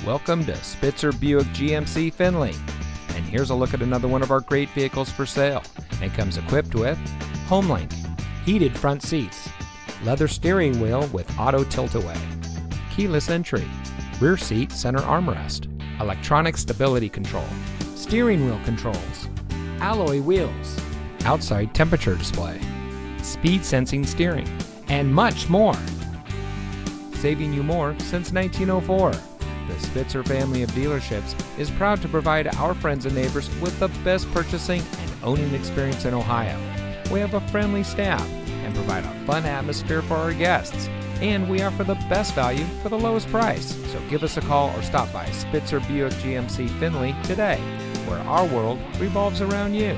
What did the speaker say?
Welcome to Spitzer Buick GMC Findlay. And here's a look at another one of our great vehicles for sale. And comes equipped with HomeLink, heated front seats, leather steering wheel with auto tilt-away, keyless entry, rear seat center armrest, electronic stability control, steering wheel controls, alloy wheels, outside temperature display, speed sensing steering, and much more. Saving you more since 1904. The Spitzer family of dealerships is proud to provide our friends and neighbors with the best purchasing and owning experience in Ohio. We have a friendly staff and provide a fun atmosphere for our guests. And we offer the best value for the lowest price. So give us a call or stop by Spitzer Buick GMC Findlay today, where our world revolves around you.